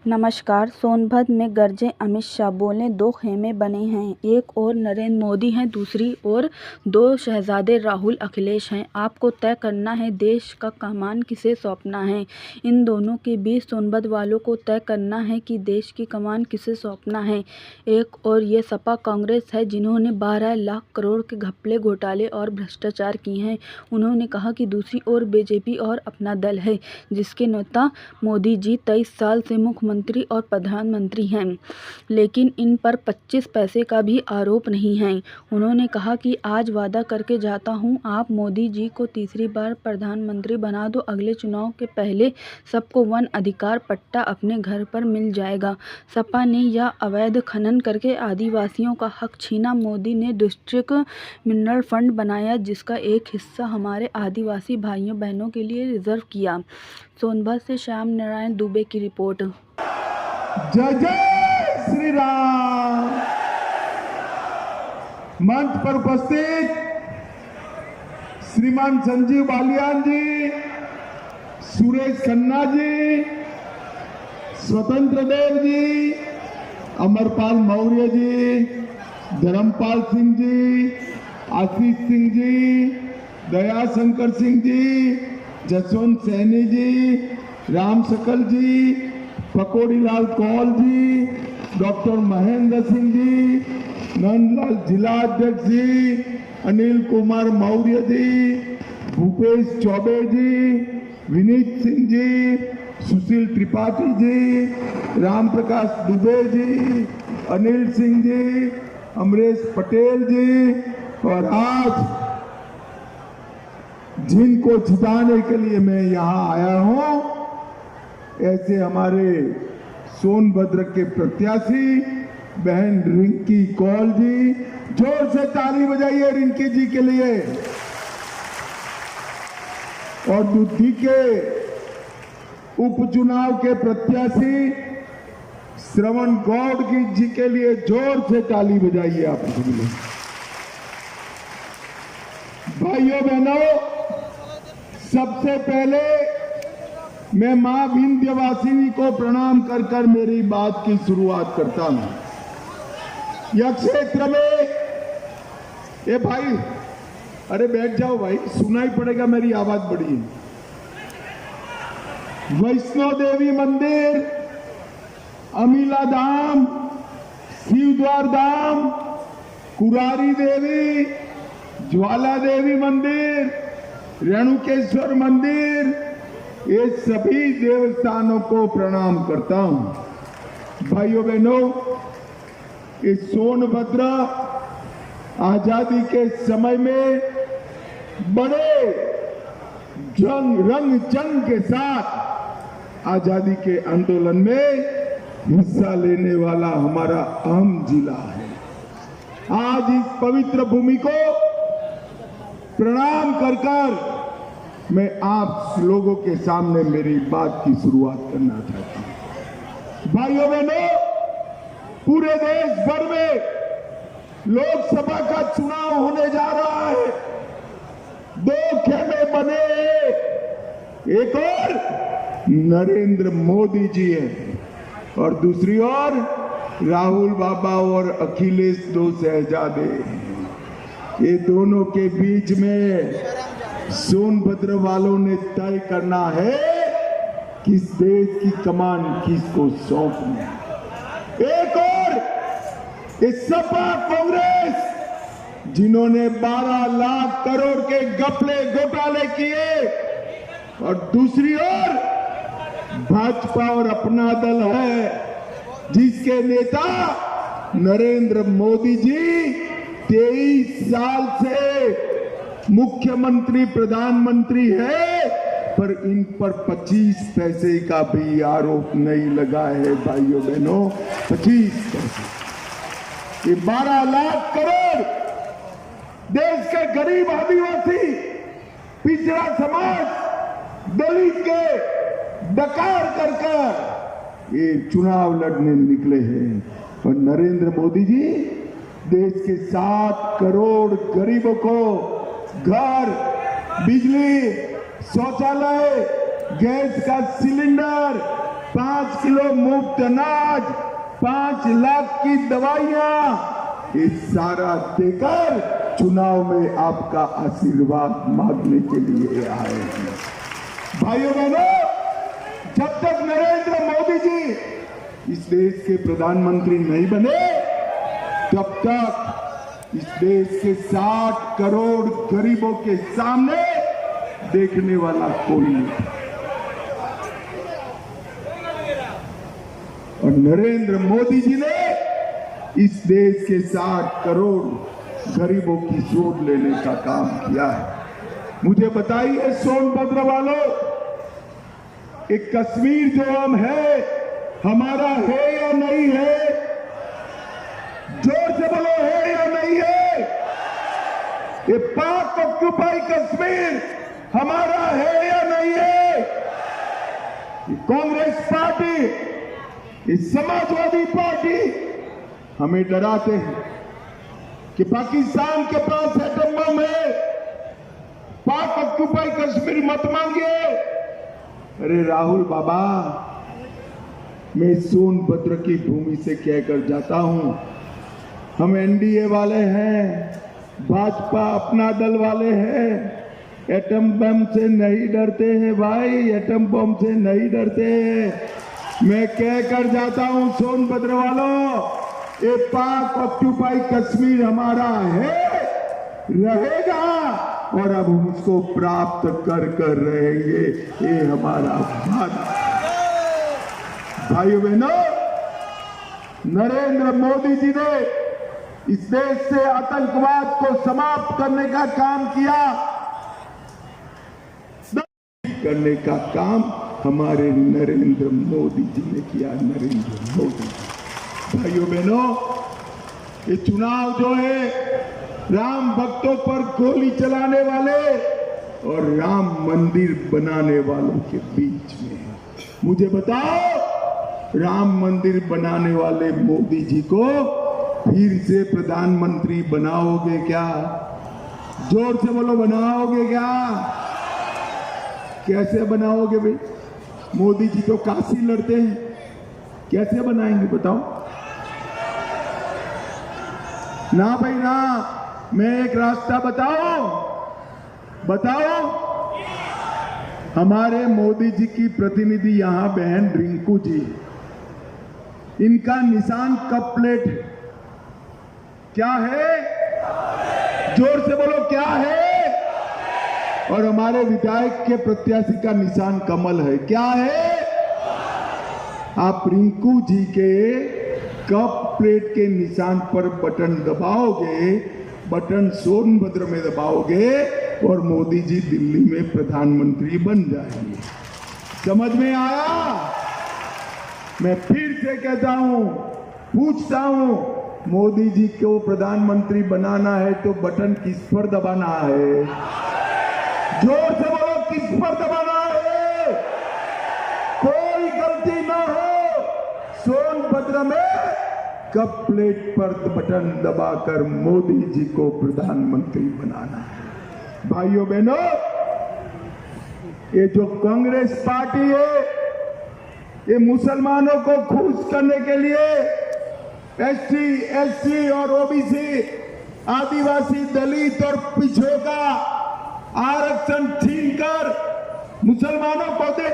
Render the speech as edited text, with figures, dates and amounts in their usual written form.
नमस्कार। सोनभद्र में गरजे अमित शाह, बोले दो खेमे बने हैं, एक और नरेंद्र मोदी हैं, दूसरी ओर दो शहजादे राहुल अखिलेश हैं। आपको तय करना है देश का कमान किसे सौंपना है। इन दोनों के बीच सोनभद्र वालों को तय करना है कि देश की कमान किसे सौंपना है। एक और ये सपा कांग्रेस है जिन्होंने 12 लाख करोड़ के घपले, घोटाले और भ्रष्टाचार किए हैं। उन्होंने कहा कि दूसरी ओर बीजेपी और अपना दल है जिसके नेता मोदी जी 23 साल से मुख्यमंत्री और प्रधानमंत्री हैं, लेकिन इन पर 25 पैसे का भी आरोप नहीं है। उन्होंने कहा कि आज वादा करके जाता हूं, आप मोदी जी को तीसरी बार प्रधानमंत्री बना दो, अगले चुनाव के पहले सबको वन अधिकार पट्टा अपने घर पर मिल जाएगा। सपा ने यह अवैध खनन करके आदिवासियों का हक छीना। मोदी ने डिस्ट्रिक्ट मिनरल फंड बनाया जिसका एक हिस्सा हमारे आदिवासी भाइयों बहनों के लिए रिजर्व किया। सोनभद्र से श्याम नारायण दुबे की रिपोर्ट। जय जय श्री राम। मंच पर उपस्थित श्रीमान संजीव बालियान जी, सुरेश खन्ना जी, स्वतंत्र देव जी, अमरपाल मौर्य जी, धर्मपाल सिंह जी, आशीष सिंह जी, दया शंकर सिंह जी, जसवंत सैनी जी, राम सकल जी, पकोड़ीलाल कौल जी, डॉक्टर महेंद्र सिंह जी, नंदलाल जिलाध्यक्ष जी, अनिल कुमार मौर्य जी, भूपेश चौबे जी, विनीत सिंह जी, सुशील त्रिपाठी जी, राम प्रकाश दुबे जी, अनिल सिंह जी, अमरेश पटेल जी, और आज जिनको जिताने के लिए मैं यहाँ आया हूँ, ऐसे हमारे सोनभद्र के प्रत्याशी बहन रिंकी कौल जी। जोर से ताली बजाइए रिंकी जी के लिए। और दूधी के उपचुनाव के प्रत्याशी श्रवण गौड़ जी के लिए जोर से ताली बजाइए आप सभी लोग। भाइयों बहनों, सबसे पहले मैं मां विंध्यवासिनी को प्रणाम कर कर मेरी बात की शुरुआत करता हूं। यह क्षेत्र में ए भाई, अरे बैठ जाओ भाई, सुनाई पड़ेगा मेरी आवाज बड़ी है। वैष्णो देवी मंदिर, अमीला धाम, शिवद्वार धाम, कुरारी देवी, ज्वाला देवी मंदिर, रेणुकेश्वर मंदिर, ये सभी देवस्थानों को प्रणाम करता हूं। भाइयों बहनों, इस सोनभद्र आजादी के समय में बड़े रंग जंग के साथ आजादी के आंदोलन में हिस्सा लेने वाला हमारा अहम जिला है। आज इस पवित्र भूमि को प्रणाम कर कर मैं आप लोगों के सामने मेरी बात की शुरुआत करना चाहता हूं। भाइयों बहनों, पूरे देश भर में लोकसभा का चुनाव होने जा रहा है। दो खेमे बने, एक और नरेंद्र मोदी जी हैं और दूसरी ओर राहुल बाबा और अखिलेश, दो शहजादे। ये दोनों के बीच में सोनभद्र वालों ने तय करना है किस देश की कमान किसको सौंपनी। एक और इस सपा कांग्रेस जिन्होंने 12 लाख करोड़ के घपले घोटाले किए, और दूसरी ओर भाजपा और अपना दल है जिसके नेता नरेंद्र मोदी जी 23 साल से मुख्यमंत्री प्रधानमंत्री है, पर इन पर 25 पैसे का भी आरोप नहीं लगा है। भाइयों बहनों, 25 पैसे, ये 12 लाख करोड़ देश के गरीब आदिवासी, पिछड़ा समाज, दलित के डकार कर ये चुनाव लड़ने निकले हैं। और नरेंद्र मोदी जी देश के 7 करोड़ गरीबों को घर, बिजली, शौचालय, गैस का सिलेंडर, 5 किलो मुफ्त अनाज, 5 लाख की दवाइयां, ये सारा देकर चुनाव में आपका आशीर्वाद मांगने के लिए आए हैं। भाइयों बहनों, जब तक नरेंद्र मोदी जी इस देश के प्रधानमंत्री नहीं बने, तब तक इस देश के 60 करोड़ गरीबों के सामने देखने वाला कोई नहीं। और नरेंद्र मोदी जी ने इस देश के 60 करोड़ गरीबों की सोच लेने का काम किया है। मुझे बताइए सोनभद्र वालों, एक कश्मीर जो हम है, हमारा है या नहीं है? जोर से बोलो, है या नहीं है? ये पाक ऑक्युपाई कश्मीर हमारा है या नहीं है? कांग्रेस पार्टी, ये समाजवादी पार्टी हमें डराते हैं कि पाकिस्तान के पास एटम बम है, पाक ऑक्युपाई कश्मीर मत मांगिए। अरे राहुल बाबा, मैं सोनभद्र की भूमि से कहकर जाता हूं, हम एनडीए वाले हैं, भाजपा अपना दल वाले हैं, एटम बम से नहीं डरते हैं भाई, एटम बम से नहीं डरते हैं। मैं कहकर जाता हूं सोनभद्र वालों, ये पाक ऑक्युपाई कश्मीर हमारा है, रहेगा, और अब हम उसको प्राप्त कर कर रहेंगे, ये हमारा वादा। भाइयों बहनों, नरेंद्र मोदी जी ने इस देश से आतंकवाद को समाप्त करने का काम किया, करने का काम हमारे नरेंद्र मोदी जी ने किया। नरेंद्र मोदी जी, भाइयों बहनों, ये चुनाव जो है राम भक्तों पर गोली चलाने वाले और राम मंदिर बनाने वालों के बीच में है। मुझे बताओ, राम मंदिर बनाने वाले मोदी जी को फिर से प्रधानमंत्री बनाओगे क्या? जोर से बोलो, बनाओगे क्या? कैसे बनाओगे भाई? मोदी जी तो काशी लड़ते हैं, कैसे बनाएंगे बताओ? ना भाई ना, मैं एक रास्ता बताओ। हमारे मोदी जी की प्रतिनिधि यहां बहन रिंकू जी, इनका निशान कप प्लेट क्या है? जोर से बोलो, क्या है? और हमारे विधायक के प्रत्याशी का निशान कमल है, क्या है? आप रिंकू जी के कप प्लेट के निशान पर बटन दबाओगे, बटन सोनभद्र में दबाओगे और मोदी जी दिल्ली में प्रधानमंत्री बन जाएंगे। समझ में आया? मैं फिर से कहता हूं, पूछता हूं, मोदी जी को प्रधानमंत्री बनाना है तो बटन किस पर दबाना है? जोर से बोलो, किस पर दबाना है? कोई गलती ना हो, सोनभद्र में कप प्लेट पर बटन दबाकर मोदी जी को प्रधानमंत्री बनाना है। भाइयों बहनों, ये जो कांग्रेस पार्टी है, ये मुसलमानों को खुश करने के लिए एसटी, एससी और ओबीसी, आदिवासी, दलित और पिछड़ों का आरक्षण छीनकर मुसलमानों को दे